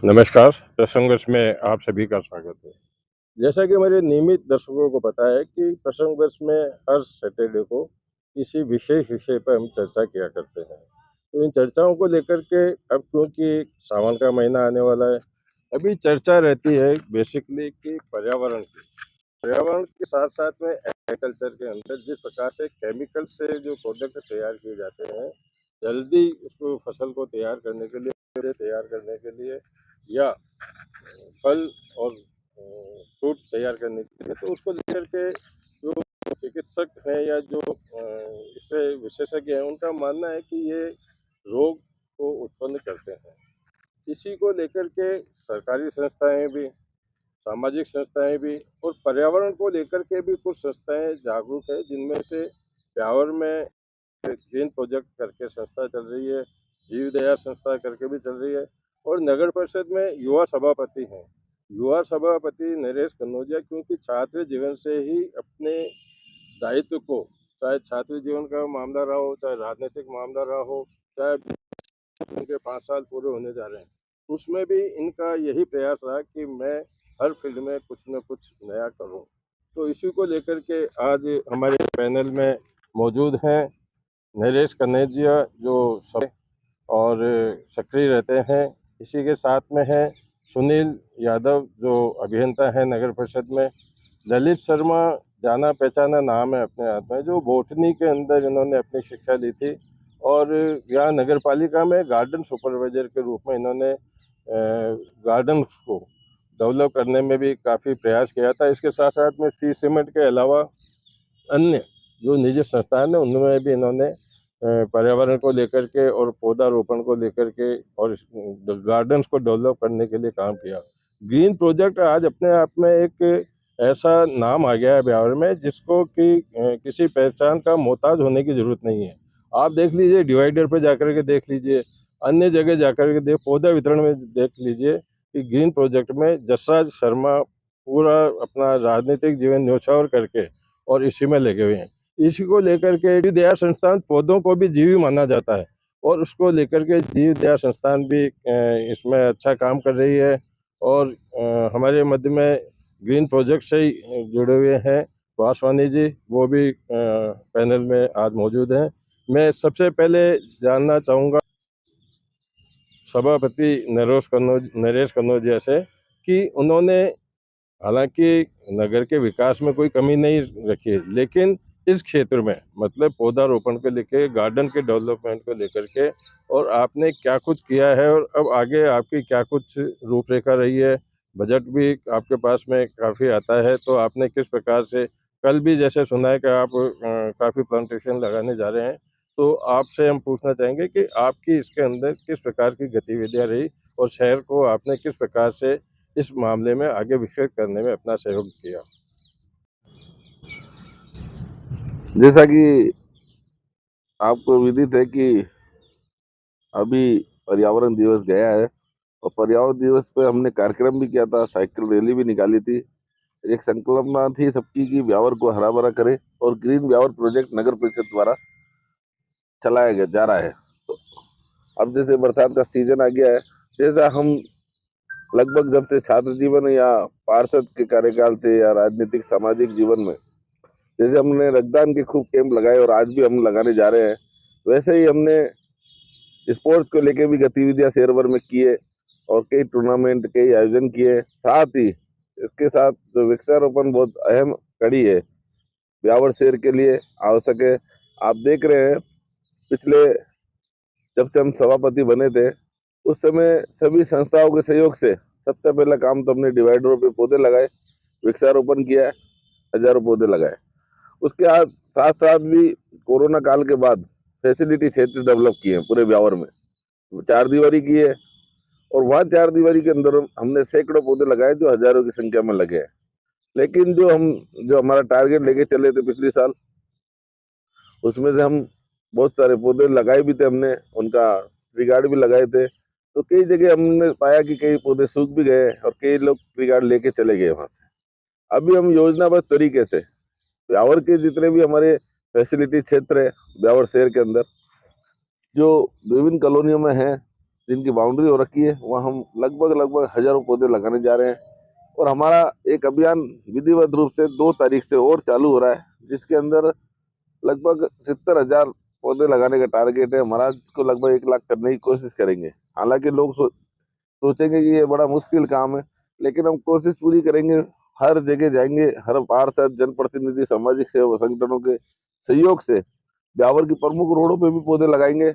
नमस्कार, प्रसंगर्ष में आप सभी का स्वागत है। जैसा कि हमारे नियमित दर्शकों को पता है कि प्रसंगर्ष में हर सैटरडे को किसी विशेष विषय पर हम चर्चा किया करते हैं। तो इन चर्चाओं को लेकर के अब क्योंकि सावन का महीना आने वाला है, अभी चर्चा रहती है बेसिकली कि पर्यावरण की। पर्यावरण के साथ-साथ में एग्रीकल्चर के अंदर जिस प्रकार से केमिकल से जो प्रोडक्ट तैयार किए जाते हैं, जल्दी उसको फसल को तैयार करने के लिए या फल और फ्रूट तैयार करने के लिए, तो उसको लेकर के जो चिकित्सक हैं या जो इससे विशेषज्ञ हैं, उनका मानना है कि ये रोग को उत्पन्न करते हैं। इसी को लेकर के सरकारी संस्थाएं भी, सामाजिक संस्थाएं भी और पर्यावरण को लेकर के भी कुछ संस्थाएं जागरूक है, जिनमें से ब्यावर में ग्रीन प्रोजेक्ट करके संस्था चल रही है, जीव दया संस्था करके भी चल रही है और नगर परिषद में युवा सभापति हैं। युवा सभापति नरेश कन्नौजिया, क्योंकि छात्र जीवन से ही अपने दायित्व को, चाहे छात्र जीवन का मामला रहा हो, चाहे राजनीतिक मामला रहा हो, चाहे उनके 5 साल पूरे होने जा रहे हैं, उसमें भी इनका यही प्रयास रहा कि मैं हर फील्ड में कुछ न कुछ नया करूं। तो इसी को लेकर के आज हमारे पैनल में मौजूद हैं नरेश कन्नौजिया, जो सब और सक्रिय रहते हैं। इसी के साथ में है सुनील यादव, जो अभियंता है नगर परिषद में। ललित शर्मा, जाना पहचाना नाम है अपने हाथ में, जो बोटनी के अंदर इन्होंने अपनी शिक्षा ली थी और यहाँ नगर पालिका में गार्डन सुपरवाइजर के रूप में इन्होंने गार्डन को डेवलप करने में भी काफ़ी प्रयास किया था। इसके साथ साथ में सी सीमेंट के अलावा अन्य जो निजी संस्थान है, उनमें भी इन्होंने पर्यावरण को लेकर के और पौधारोपण को लेकर के और गार्डन्स को डेवलप करने के लिए काम किया। ग्रीन प्रोजेक्ट आज अपने आप में एक ऐसा नाम आ गया है ब्यावर में, जिसको कि किसी पहचान का मोहताज होने की जरूरत नहीं है। आप देख लीजिए, डिवाइडर पे जाकर के देख लीजिए, अन्य जगह जाकर के पौधा वितरण में देख लीजिए कि ग्रीन प्रोजेक्ट में जसराज शर्मा पूरा अपना राजनीतिक जीवन न्यौछावर करके और इसी में लगे हुए हैं। इसी को लेकर के जीव दया संस्थान पौधों को भी जीवी माना जाता है और उसको लेकर के जीव दया संस्थान भी इसमें अच्छा काम कर रही है और हमारे मध्य में ग्रीन प्रोजेक्ट से ही जुड़े हुए हैं वासवानी जी, वो भी पैनल में आज मौजूद हैं। मैं सबसे पहले जानना चाहूँगा सभापति नरेश कन्नौजिया से कि उन्होंने, हालांकि नगर के विकास में कोई कमी नहीं रखी है, लेकिन इस क्षेत्र में मतलब पौधारोपण को लेकर, गार्डन के डेवलपमेंट को लेकर के और आपने क्या कुछ किया है और अब आगे आपकी क्या कुछ रूपरेखा रही है। बजट भी आपके पास में काफ़ी आता है, तो आपने किस प्रकार से, कल भी जैसे सुना है कि आप काफ़ी प्लांटेशन लगाने जा रहे हैं, तो आपसे हम पूछना चाहेंगे कि आपकी इसके अंदर किस प्रकार की गतिविधियां रही और शहर को आपने किस प्रकार से इस मामले में आगे विकसित करने में अपना सहयोग किया। जैसा कि आपको विदित है कि अभी पर्यावरण दिवस गया है और पर्यावरण दिवस पे हमने कार्यक्रम भी किया था, साइकिल रैली भी निकाली थी। एक संकल्पना थी सबकी कि ब्यावर को हरा भरा करे और ग्रीन ब्यावर प्रोजेक्ट नगर परिषद द्वारा चलाया गया जा रहा है। तो अब जैसे बरसात का सीजन आ गया है, जैसा हम लगभग जब से छात्र जीवन या पार्षद के कार्यकाल से या राजनीतिक सामाजिक जीवन में जैसे हमने रक्तदान के खूब कैंप लगाए और आज भी हम लगाने जा रहे हैं, वैसे ही हमने स्पोर्ट्स को लेके भी गतिविधियां शहर भर में किए और कई टूर्नामेंट के आयोजन किए। साथ ही इसके साथ जो वृक्षारोपण बहुत अहम कड़ी है, ब्यावर शहर के लिए आवश्यक है। आप देख रहे हैं, पिछले जब से हम सभापति बने थे उस समय सभी संस्थाओं के सहयोग से सबसे पहला काम तो हमने डिवाइडरों पे पौधे लगाए, वृक्षारोपण किया है, हजारों पौधे लगाए। उसके साथ साथ भी कोरोना काल के बाद फैसिलिटी क्षेत्र डेवलप किए हैं पूरे ब्यावर में, चार दीवारी की है और वहाँ चार दीवारी के अंदर हमने सैकड़ों पौधे लगाए जो हजारों की संख्या में लगे हैं। लेकिन जो हमारा टारगेट लेके चले थे पिछले साल, उसमें से हम बहुत सारे पौधे लगाए भी थे, हमने उनका रिगार्ड भी लगाए थे। तो कई जगह हमने पाया कि कई पौधे सूख भी गए और कई लोग रिगार्ड लेके चले गए वहां से। अभी हम योजनाबद्ध तरीके से ब्यावर के जितने भी हमारे फैसिलिटी क्षेत्र है ब्यावर शहर के अंदर, जो विभिन्न कॉलोनियों में है, जिनकी बाउंड्री हो रखी है वहाँ हम लगभग हजारों पौधे लगाने जा रहे हैं। और हमारा एक अभियान विधिवत रूप से 2 तारीख से और चालू हो रहा है, जिसके अंदर लगभग 70,000 पौधे लगाने का टारगेट है हमारा, जिसको लगभग 1 लाख करने की कोशिश करेंगे। हालांकि लोग सोचेंगे कि ये बड़ा मुश्किल काम है, लेकिन हम कोशिश पूरी करेंगे। हर जगह जाएंगे, हर पार्षद, जनप्रतिनिधि, सामाजिक सेवा संगठनों के सहयोग से ब्यावर की प्रमुख रोडों पे भी पौधे लगाएंगे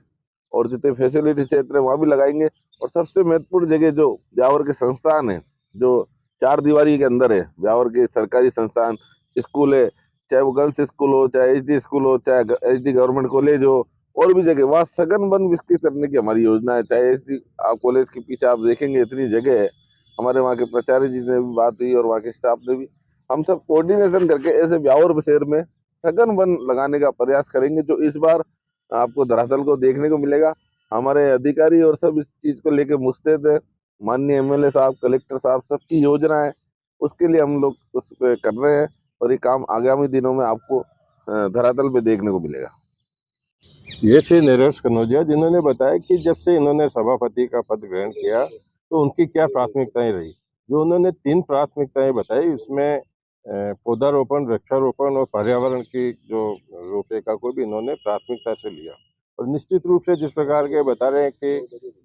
और जितने फैसिलिटी क्षेत्र है वहाँ भी लगाएंगे। और सबसे महत्वपूर्ण जगह जो ब्यावर के संस्थान है, जो 4 दीवारी के अंदर है, ब्यावर के सरकारी संस्थान, स्कूल है, चाहे वो गर्ल्स स्कूल हो, चाहे एचडी स्कूल हो, चाहे एचडी गवर्नमेंट कॉलेज हो, और भी जगह वहाँ सघन वन विकसित करने की हमारी योजना है। चाहे एचडी कॉलेज के पीछे आप देखेंगे इतनी जगह है। हमारे वहाँ के प्राचार्य जी ने भी बात हुई और वहाँ के स्टाफ ने भी, हम सब कोऑर्डिनेशन करके ऐसे ब्यावर शहर में सघन वन लगाने का प्रयास करेंगे, जो इस बार आपको धरातल को देखने को मिलेगा। हमारे अधिकारी और सब इस चीज को लेके मुस्तैद है। माननीय एमएलए साहब, कलेक्टर साहब, सबकी योजना है, उसके लिए हम लोग उस पे कर रहे हैं और ये काम आगामी दिनों में आपको धरातल पे देखने को मिलेगा। ये थे नीरज कनौजिया, जिन्होंने बताया कि जब से इन्होंने सभापति का पद ग्रहण किया तो उनकी क्या प्राथमिकताएं रही। जो उन्होंने 3 प्राथमिकताएं बताई, उसमें पौधारोपण, वृक्षारोपण और पर्यावरण की जो रूपरेखा को भी इन्होंने प्राथमिकता से लिया। और निश्चित रूप से जिस प्रकार के बता रहे हैं कि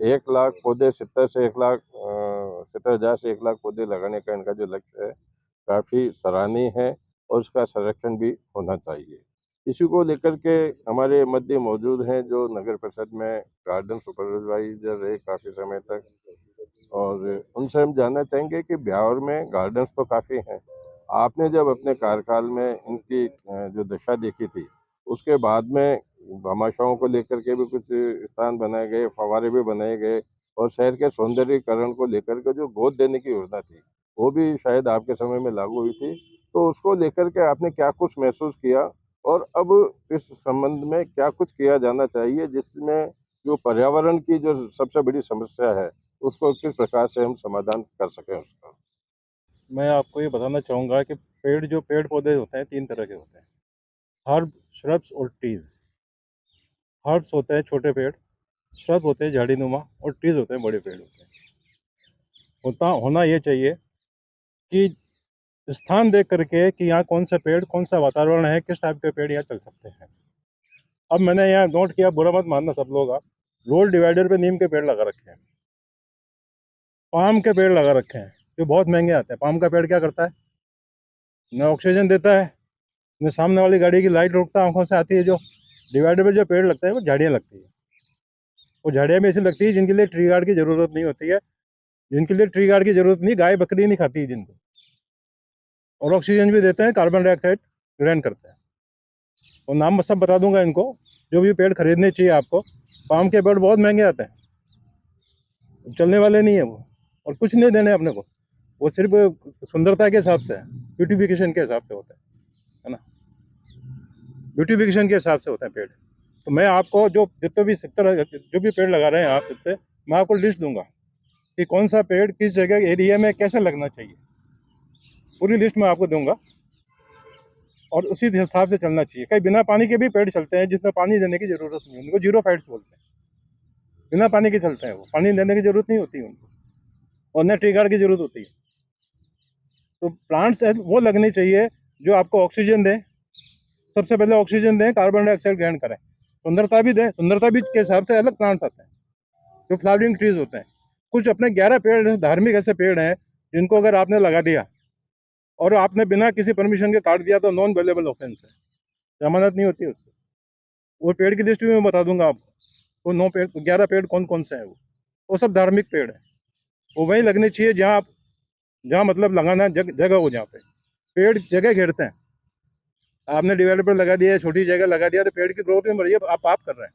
1 लाख पौधे 70,000 से 1 लाख पौधे लगाने का इनका जो लक्ष्य है, काफ़ी सराहनीय है और उसका संरक्षण भी होना चाहिए। इसी को लेकर के हमारे मध्य मौजूद हैं जो नगर परिषद में गार्डन सुपरवाइजर रहे काफ़ी समय तक, और उनसे हम जानना चाहेंगे कि ब्यावर में गार्डन्स तो काफ़ी हैं। आपने जब अपने कार्यकाल में इनकी जो दशा देखी थी, उसके बाद में भामाशाहों को लेकर के भी कुछ स्थान बनाए गए, फव्वारे भी बनाए गए, और शहर के सौंदर्यीकरण को लेकर के जो गोद देने की योजना थी, वो भी शायद आपके समय में लागू हुई थी। तो उसको लेकर के आपने क्या कुछ महसूस किया, और अब इस संबंध में क्या कुछ किया जाना चाहिए जिसमें जो पर्यावरण की जो सबसे बड़ी समस्या है, उसको किस प्रकार से हम समाधान कर सकें उसका? मैं आपको ये बताना चाहूँगा कि पेड़ पौधे होते हैं 3 तरह के होते हैं। हर्ब, श्रब्स और ट्रीज़। हर्ब्स होते हैं छोटे पेड़, श्रब होते हैं झाड़ीनुमा, और ट्रीज़ होते हैं बड़े पेड़ होते हैं। होना ये चाहिए कि स्थान देख करके कि यहाँ कौन सा पेड़, कौन सा वातावरण है, किस टाइप के पेड़ यहाँ चल सकते हैं। अब मैंने यहाँ नोट किया, बुरा मत मानना सब लोग आप, रोड डिवाइडर पे नीम के पेड़ लगा रखे हैं, पाम के पेड़ लगा रखे हैं, जो बहुत महंगे आते हैं। पाम का पेड़ क्या करता है? न ऑक्सीजन देता है, न सामने वाली गाड़ी की लाइट रोकता, आंखों से आती है। जो डिवाइडर पे जो पेड़ लगते हैं वो झाड़ियाँ लगती है। वो झाड़ियाँ भी ऐसी लगती है जिनके लिए ट्री गार्ड की ज़रूरत नहीं होती है, जिनके लिए ट्री गार्ड की ज़रूरत नहीं, गाय बकरी नहीं खाती है जिनको, और ऑक्सीजन भी देते हैं, कार्बन डाइऑक्साइड ग्रहण करते हैं। और नाम सब बता दूंगा इनको, जो भी पेड़ खरीदने चाहिए आपको। पाम के पेड़ बहुत महंगे आते हैं, चलने वाले नहीं है वो, और कुछ नहीं देने अपने को, वो सिर्फ सुंदरता के हिसाब से है, ब्यूटिफिकेशन के हिसाब से होता है ना, ब्यूटिफिकेशन के हिसाब से होते हैं पेड़। तो मैं आपको जो जितने भी 70 जो भी पेड़ लगा रहे हैं आप जितने, मैं आपको लिस्ट दूंगा कि कौन सा पेड़ किस जगह एरिया में कैसे लगना चाहिए, पूरी लिस्ट मैं आपको दूंगा, और उसी हिसाब से चलना चाहिए। कई बिना पानी के भी पेड़ चलते हैं, जिसमें पानी देने की ज़रूरत नहीं है, उनको जीरो फाइट्स बोलते हैं। बिना पानी के चलते हैं, वो पानी देने की ज़रूरत नहीं होती उनको, और न ट्री गार्ड की ज़रूरत होती है। तो प्लांट्स वो लगने चाहिए जो आपको ऑक्सीजन दें, सबसे पहले ऑक्सीजन दें, कार्बन डाइऑक्साइड ग्रहण करें, सुंदरता भी दें। सुंदरता भी के हिसाब से अलग प्लांट्स आते हैं जो फ्लावरिंग ट्रीज होते हैं। कुछ अपने 11 पेड़ धार्मिक ऐसे पेड़ हैं जिनको अगर आपने लगा दिया और आपने बिना किसी परमिशन के काट दिया तो नॉन वेलेबल ऑफेंस है, जमानत नहीं होती उससे। वो पेड़ की लिस्ट भी मैं बता दूंगा आपको, वो 9 पेड़ 11 पेड़ कौन कौन से हैं। वो सब धार्मिक पेड़ हैं, वो वहीं लगने चाहिए जहाँ मतलब लगाना जगह हो, जहाँ पे पेड़ जगह घेरते हैं। आपने डिवेलपर लगा दिया, छोटी जगह लगा दिया, तो पेड़ की ग्रोथ में बढ़िया आप पाप कर रहे हैं।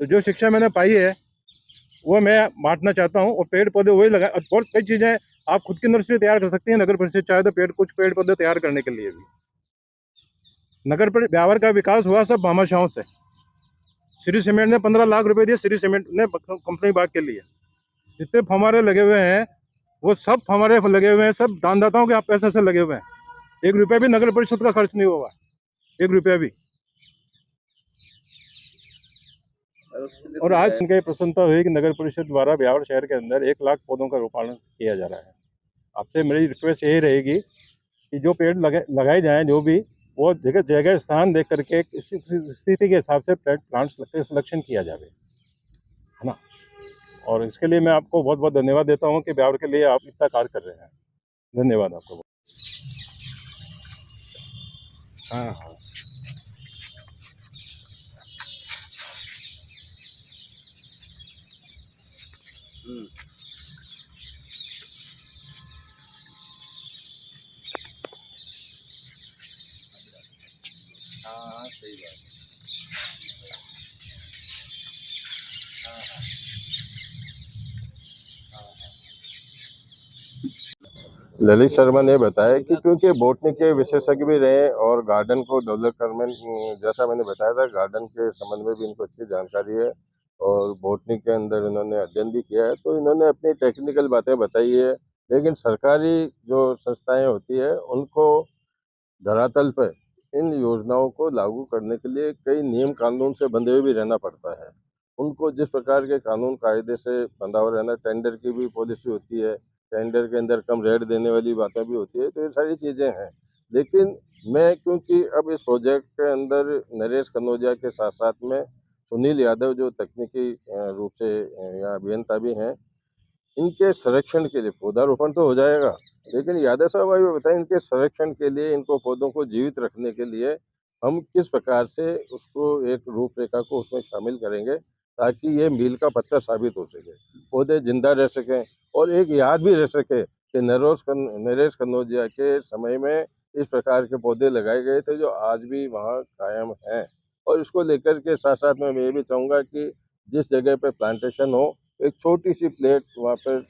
तो जो शिक्षा मैंने पाई है वो मैं बांटना चाहता हूँ, और पेड़ पौधे वही लगा। और कई चीज़ें आप खुद की नर्सरी तैयार कर सकती हैं नगर परिषद चाहे तो, कुछ पेड़ पौधे तैयार करने के लिए भी। नगर पर ब्यावर का विकास हुआ सब भामाशाहों से। श्री सीमेंट ने 15 लाख रुपए दिए, श्री सीमेंट ने कंपनी बाग के लिए। जितने फव्वारे लगे हुए हैं वो सब फव्वारे लगे हुए हैं, सब दानदाताओं के पैसे से लगे हुए हैं। 1 रुपया भी नगर परिषद का खर्च नहीं होगा, 1 रुपया भी। और आज उनके प्रसन्नता हुई कि नगर परिषद द्वारा ब्यावर शहर के अंदर 1 लाख पौधों का रोपण किया जा रहा है। आपसे मेरी रिक्वेस्ट यही रहेगी कि जो पेड़ लगाए जाएं, जो भी, वो जगह जगह स्थान देख करके स्थिति के हिसाब से प्लांट्स सिलेक्शन किया जाए, है ना। और इसके लिए मैं आपको बहुत बहुत धन्यवाद देता हूँ कि ब्यावर के लिए आप इतना कार्य कर रहे हैं। धन्यवाद आपको। हाँ हाँ। हाँ सही बात। ललित शर्मा ने बताया कि क्योंकि बोटनी के विशेषज्ञ भी रहे और गार्डन को डेवलप करने, जैसा मैंने बताया था, गार्डन के संबंध में भी इनको अच्छी जानकारी है और बोटनी के अंदर इन्होंने अध्ययन भी किया है, तो इन्होंने अपनी टेक्निकल बातें बताई है। लेकिन सरकारी जो संस्थाएं होती है उनको धरातल पर इन योजनाओं को लागू करने के लिए कई नियम कानून से बंधे हुए भी रहना पड़ता है। उनको जिस प्रकार के कानून कायदे से बंधा हुआ रहना, टेंडर की भी पॉलिसी होती है, टेंडर के अंदर कम रेट देने वाली बातें भी होती है, तो ये सारी चीज़ें हैं। लेकिन मैं, क्योंकि अब इस प्रोजेक्ट के अंदर नरेश कनौजिया के साथ साथ में सुनील यादव जो तकनीकी रूप से या अभियंता भी हैं, इनके संरक्षण के लिए पौधारोपण तो हो जाएगा, लेकिन यादव साहब अभी बताएं, इनके संरक्षण के लिए, इनको पौधों को जीवित रखने के लिए हम किस प्रकार से उसको एक रूपरेखा को उसमें शामिल करेंगे ताकि ये मील का पत्थर साबित हो सके, पौधे जिंदा रह सकें और एक याद भी रह सके कि नरेश कनौजिया के समय में इस प्रकार के पौधे लगाए गए थे जो आज भी वहाँ कायम हैं। और इसको लेकर के साथ साथ में मैं ये भी चाहूँगा कि जिस जगह पे प्लांटेशन हो, एक छोटी सी प्लेट वहाँ पर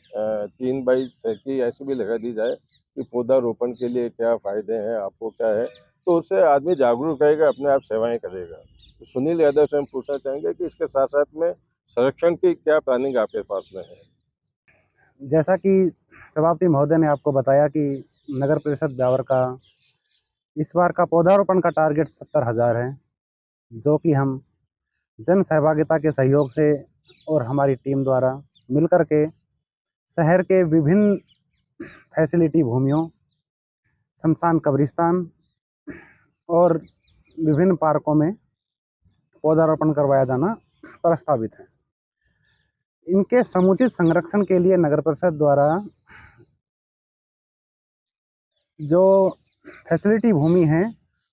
3x6 की ऐसी भी लगा दी जाए कि पौधारोपण के लिए क्या फायदे हैं, आपको क्या है, तो उससे आदमी जागरूक रहेगा, अपने आप सेवाएं करेगा। तो सुनील यादव से हम पूछना चाहेंगे कि इसके साथ साथ में संरक्षण की क्या प्लानिंग आपके पास में है। जैसा कि सभापति महोदय ने आपको बताया कि नगर परिषद ब्यावर का इस बार का पौधारोपण का टारगेट 70,000 है, जो कि हम जन सहभागिता के सहयोग से और हमारी टीम द्वारा मिलकर के शहर के विभिन्न फैसिलिटी भूमियों, शमशान कब्रिस्तान और विभिन्न पार्कों में पौधारोपण करवाया जाना प्रस्तावित है। इनके समुचित संरक्षण के लिए नगर परिषद द्वारा जो फैसिलिटी भूमि है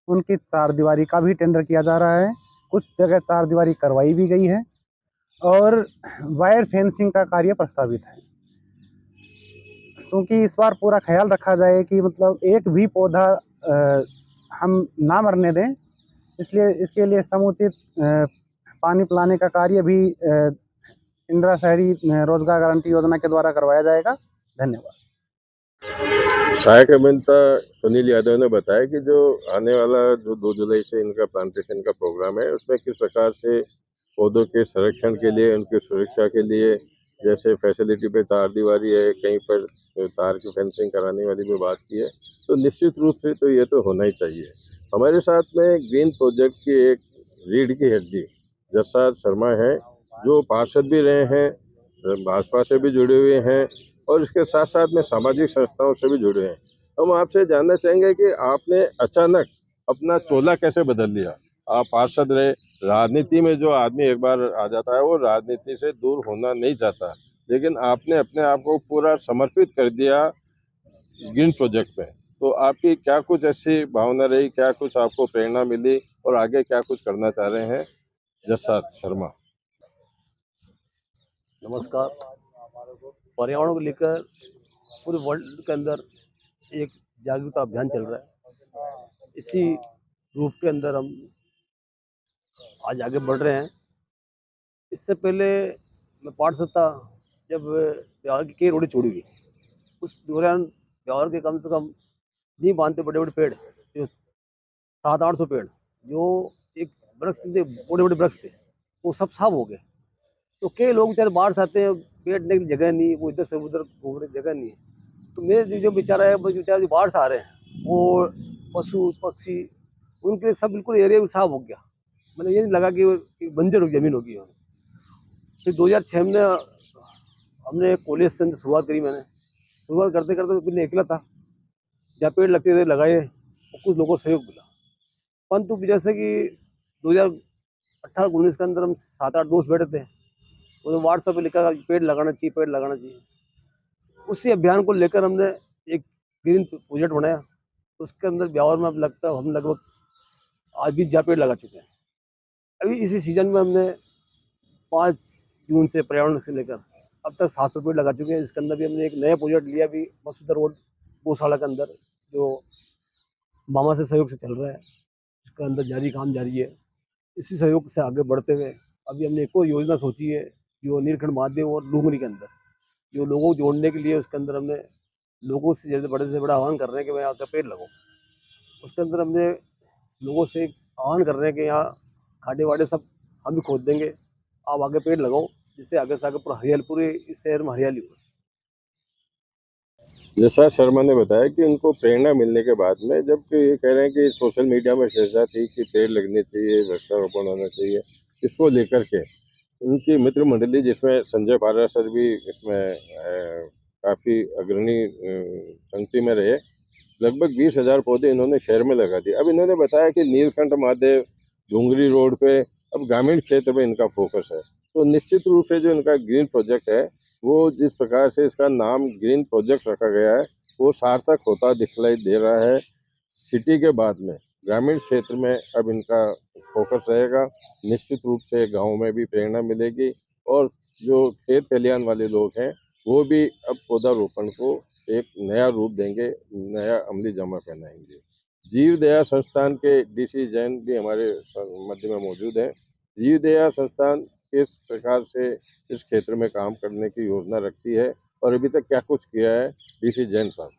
उनकी 4 दीवारी का भी टेंडर किया जा रहा है। कुछ जगह 4 दीवारी करवाई भी गई है और वायर फेंसिंग का कार्य प्रस्तावित है, क्योंकि इस बार पूरा ख्याल रखा जाए कि मतलब एक भी पौधा हम ना मरने दें, इसलिए इसके लिए समुचित पानी पिलाने का कार्य भी इंदिरा शहरी रोजगार गारंटी योजना के द्वारा करवाया जाएगा। धन्यवाद। सहायक अभियंता सुनील यादव ने बताया कि जो आने वाला जो 2 जुलाई से इनका प्लांटेशन का प्रोग्राम है, उसमें किस प्रकार से पौधों के संरक्षण के लिए, उनकी सुरक्षा के लिए, जैसे फैसिलिटी पे 4 दीवारी है, कहीं पर तार की फेंसिंग कराने वाली भी बात की है, तो निश्चित रूप से तो ये तो होना ही चाहिए। हमारे साथ में ग्रीन प्रोजेक्ट की एक रीढ़ की हड्डी जसराज शर्मा है, जो पार्षद भी रहे हैं, भाजपा से भी जुड़े हुए हैं और इसके साथ साथ में सामाजिक संस्थाओं से भी जुड़े हैं। हम आपसे जानना चाहेंगे कि आपने अचानक अपना चोला कैसे बदल लिया। आप पार्षद रहे, राजनीति में जो आदमी एक बार आ जाता है वो राजनीति से दूर होना नहीं चाहता, लेकिन आपने अपने आप को पूरा समर्पित कर दिया ग्रीन प्रोजेक्ट में। तो आपकी क्या कुछ ऐसी भावना रही, क्या कुछ आपको प्रेरणा मिली और आगे क्या कुछ करना चाह रहे हैं? जसराज शर्मा। नमस्कार। पर्यावरण को लेकर पूरे वर्ल्ड के अंदर एक जागरूकता अभियान चल रहा है। इसी रूप के अंदर हम आज आगे बढ़ रहे हैं। इससे पहले मैं पार्षद था जब ब्यावर की कई रोडें छोड़ी गई, उस दौरान ब्यावर के कम से कम नहीं बांधते बड़े बड़े पेड़, जो 700-800 पेड़, जो एक वृक्ष थे, बड़े बड़े वृक्ष थे, वो सब साफ हो गए। तो कई लोग बेचारे बाहर से आते हैं, बैठने की जगह नहीं, वो इधर से उधर घूमने की जगह नहीं है। तो मेरे जो बेचारा है, वो बेचारे जो बाहर से आ रहे हैं, वो पशु पक्षी, उनके लिए सब बिल्कुल एरिया साफ हो गया। मतलब ये नहीं लगा कि वो एक बंजर जमीन होगी। फिर 2006 में हमने एक कॉलेज से शुरुआत करी। मैंने शुरुआत करते करते पहले अकेला था, जहाँ पेड़ लगते थे लगाए और कुछ लोगों को सहयोग मिला। परंतु जैसे कि 2018-19 के अंदर हम 7-8 दोस्त बैठे थे, तो व्हाट्सएप पे लिखा पेड़ लगाना चाहिए, पेड़ लगाना चाहिए। उसी अभियान को लेकर हमने एक ग्रीन प्रोजेक्ट बनाया। उसके अंदर ब्यावर में अब लगता है हम लगभग आज भी ज्यादा पेड़ लगा चुके हैं। अभी इसी सीजन में हमने 5 जून से पर्यावरण से लेकर अब तक 700 पेड़ लगा चुके हैं। इसके अंदर भी हमने एक नया प्रोजेक्ट लिया अभी मसूदा रोड गौशाला के अंदर, जो मामा से सहयोग से चल रहा है। इसके अंदर काम जारी है। इसी सहयोग से आगे बढ़ते हुए अभी हमने एक और योजना सोची है, जो नीलकंठ महादेव और डूंगरी के अंदर जो लोगों को जोड़ने के लिए, उसके अंदर हमने लोगों से जैसे बड़े से बड़ा आह्वान कर रहे हैं कि भाई आपका पेड़ लगाओ। उसके अंदर हमने लोगों से आह्वान कर रहे हैं कि यहाँ खाडे वाडे सब हम भी खोद देंगे, आप आगे पेड़ लगाओ, जिससे आगे से आगे पूरा हरियाली, पूरे इस शहर में हरियाली हो। जैसा शर्मा ने बताया कि उनको प्रेरणा मिलने के बाद में, जबकि ये कह रहे हैं कि सोशल मीडिया में चर्चा थी कि पेड़ लगने चाहिए, वृक्षारोपण होना चाहिए, इसको लेकर के उनकी मित्र मंडली, जिसमें संजय पारा सर भी इसमें काफ़ी अग्रणी पंक्ति में रहे, लगभग 20,000 पौधे इन्होंने शहर में लगा दिए। अब इन्होंने बताया कि नीलकंठ महादेव डूंगरी रोड पे अब ग्रामीण क्षेत्र में इनका फोकस है। तो निश्चित रूप से जो इनका ग्रीन प्रोजेक्ट है, वो जिस प्रकार से इसका नाम ग्रीन प्रोजेक्ट रखा गया है, वो सार्थक होता दिखलाई दे रहा है। सिटी के बाद में ग्रामीण क्षेत्र में अब इनका फोकस रहेगा। निश्चित रूप से गाँव में भी प्रेरणा मिलेगी और जो खेत खलिहान वाले लोग हैं, वो भी अब पौधारोपण को एक नया रूप देंगे, नया अमली जामा पहनाएंगे। जीव दया संस्थान के डीसी जैन भी हमारे मध्य में मौजूद हैं। जीव दया संस्थान किस प्रकार से इस क्षेत्र में काम करने की योजना रखती है और अभी तक क्या कुछ किया है, डीसी जैन साहब।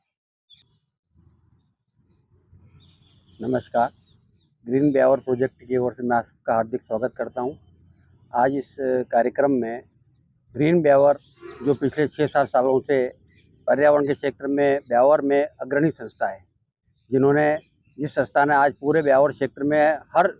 नमस्कार। ग्रीन ब्यावर प्रोजेक्ट की ओर से मैं आपका हार्दिक स्वागत करता हूं। आज इस कार्यक्रम में ग्रीन ब्यावर जो पिछले 6-7 सालों से पर्यावरण के क्षेत्र में ब्यावर में अग्रणी संस्था है, जिस संस्था ने आज पूरे ब्यावर क्षेत्र में हर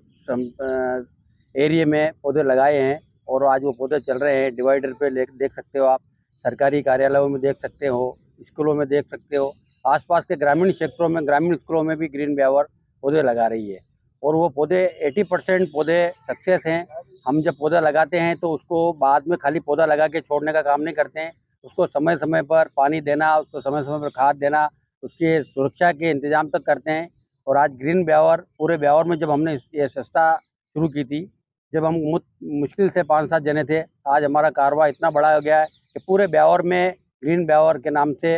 एरिया में पौधे लगाए हैं और आज वो पौधे चल रहे हैं। डिवाइडर पे देख सकते हो आप, सरकारी कार्यालयों में देख सकते हो, स्कूलों में देख सकते हो, आसपास के ग्रामीण क्षेत्रों में, ग्रामीण स्कूलों में भी ग्रीन ब्यावर पौधे लगा रही है। और वो पौधे 80% पौधे सक्सेस हैं। हम जब पौधा लगाते हैं तो उसको बाद में खाली पौधा लगा के छोड़ने का काम नहीं करते हैं, उसको समय समय पर पानी देना, उसको समय समय पर खाद देना, उसकी सुरक्षा के इंतजाम तक करते हैं। और आज ग्रीन ब्यावर पूरे ब्यावर में जब हमने ये संस्था शुरू की थी, जब हम मुश्किल से 5-7 जने थे, आज हमारा कारवा इतना बड़ा हो गया है कि पूरे ब्यावर में ग्रीन ब्यावर के नाम से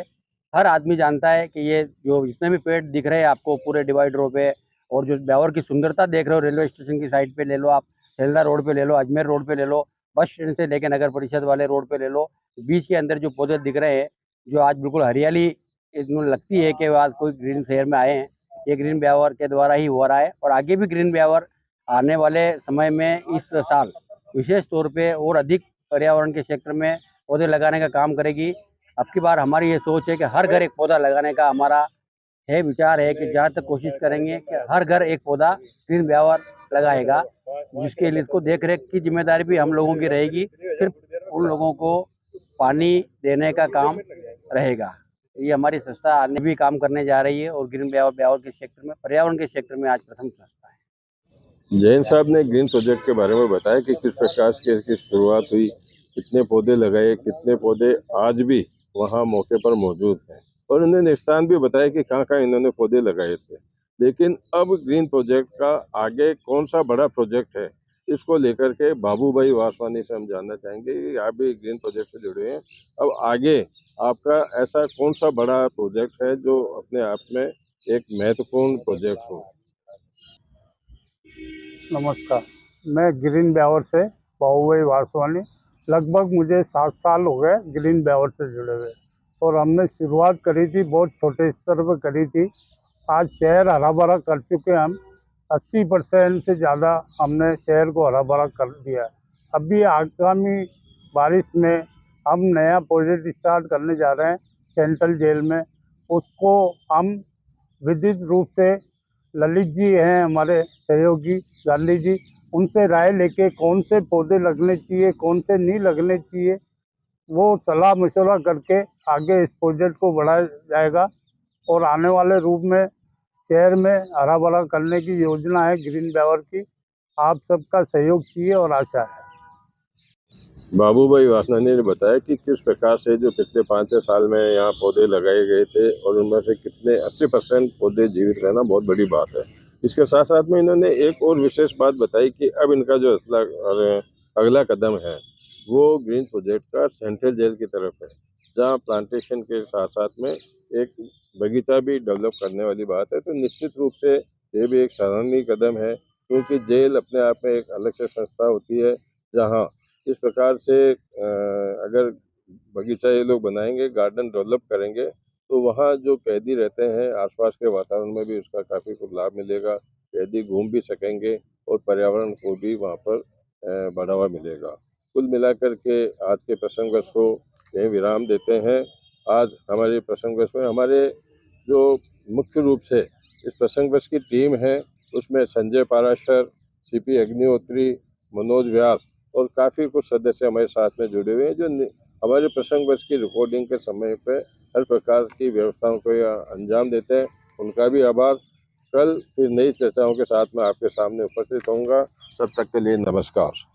हर आदमी जानता है कि ये जो जितने भी पेड़ दिख रहे हैं आपको पूरे डिवाइडरों पे, और जो ब्यावर की सुंदरता देख रहे हो, रेलवे स्टेशन की साइड पे ले लो आप, सेल्दा रोड पे ले लो, अजमेर रोड पे ले लो, बस स्टैंड से लेकर नगर परिषद वाले रोड पे ले लो, बीच के अंदर जो पौधे दिख रहे हैं, जो आज बिल्कुल हरियाली इनको लगती है कि आज कोई ग्रीन शहर में आए हैं, ये ग्रीन ब्यावर के द्वारा ही हो रहा है। और आगे भी ग्रीन ब्यावर आने वाले समय में इस साल विशेष तौर पे और अधिक पर्यावरण के क्षेत्र में पौधे लगाने का काम करेगी। अब की बार हमारी ये सोच है कि हर घर एक पौधा लगाने का हमारा विचार है कि जहाँ तक कोशिश करेंगे कि हर घर एक पौधा ग्रीन ब्यावर लगाएगा, जिसके लिए इसको देख रेख की जिम्मेदारी भी हम लोगों की रहेगी। सिर्फ उन लोगों को पानी देने का काम रहेगा। ये हमारी संस्था आगे भी काम करने जा रही है और ग्रीन ब्यावर के क्षेत्र में, पर्यावरण के क्षेत्र में आज प्रथम संस्था है। जैन साहब ने ग्रीन प्रोजेक्ट के बारे में बताया कि किस प्रकार से इसकी शुरुआत हुई, कितने पौधे लगाए, कितने पौधे आज भी वहाँ मौके पर मौजूद हैं, और उन्होंने स्थान भी बताया कि कहाँ कहाँ इन्होंने पौधे लगाए थे। लेकिन अब ग्रीन प्रोजेक्ट का आगे कौन सा बड़ा प्रोजेक्ट है, इसको लेकर के बाबू भाई वासवानी से हम जानना चाहेंगे कि आप भी ग्रीन प्रोजेक्ट से जुड़े हैं। अब आगे आपका ऐसा कौन सा बड़ा प्रोजेक्ट है जो अपने आप में एक महत्वपूर्ण प्रोजेक्ट हो? नमस्कार, मैं ग्रीन ब्यावर से बाबूभाई वासवानी। लगभग मुझे 7 साल हो गए ग्रीन ब्यावर से जुड़े हुए, और हमने शुरुआत करी थी बहुत छोटे स्तर पर करी थी। आज शहर हरा भरा कर चुके हैं हम, 80% से ज़्यादा हमने शहर को हरा भरा कर दिया है। अभी आगामी बारिश में हम नया प्रोजेक्ट स्टार्ट करने जा रहे हैं सेंट्रल जेल में। उसको हम विधिक रूप से, ललित जी हैं हमारे सहयोगी, गांधी जी, उनसे राय लेके कौन से पौधे लगने चाहिए, कौन से नहीं लगने चाहिए, वो सलाह मशवरा करके आगे इस प्रोजेक्ट को बढ़ाया जाएगा। और आने वाले रूप में शहर में हरा भरा करने की योजना है ग्रीन बेवर की। आप सबका सहयोग चाहिए और आशा है। बाबूभाई वासनानी ने बताया कि किस प्रकार से जो पिछले 5-6 साल में यहाँ पौधे लगाए गए थे और उनमें से कितने 80% पौधे जीवित रहना बहुत बड़ी बात है। इसके साथ साथ में इन्होंने एक और विशेष बात बताई कि अब इनका जो अगला कदम है वो ग्रीन प्रोजेक्ट का सेंट्रल जेल की तरफ है, जहाँ प्लांटेशन के साथ साथ में एक बगीचा भी डेवलप करने वाली बात है। तो निश्चित रूप से ये भी एक सराहनीय कदम है, क्योंकि जेल अपने आप में एक अलग से संस्था होती है, जहाँ इस प्रकार से अगर बगीचा ये लोग बनाएंगे, गार्डन डेवलप करेंगे, तो वहाँ जो कैदी रहते हैं आसपास के वातावरण में भी उसका काफ़ी कुछ लाभ मिलेगा। कैदी घूम भी सकेंगे और पर्यावरण को भी वहाँ पर बढ़ावा मिलेगा। कुल मिलाकर के आज के प्रसंगवश को यहीं विराम देते हैं। आज हमारे प्रसंगवश में हमारे जो मुख्य रूप से इस प्रसंगवश की टीम है, उसमें संजय पाराशर, सीपी अग्निहोत्री, मनोज व्यास और काफ़ी कुछ सदस्य हमारे साथ में जुड़े हुए हैं, जो हमारे प्रसंगवश की रिकॉर्डिंग के समय पे हर प्रकार की व्यवस्थाओं को अंजाम देते हैं। उनका भी आभार। कल फिर नई चर्चाओं के साथ में आपके सामने उपस्थित होऊंगा। तब तक के लिए नमस्कार।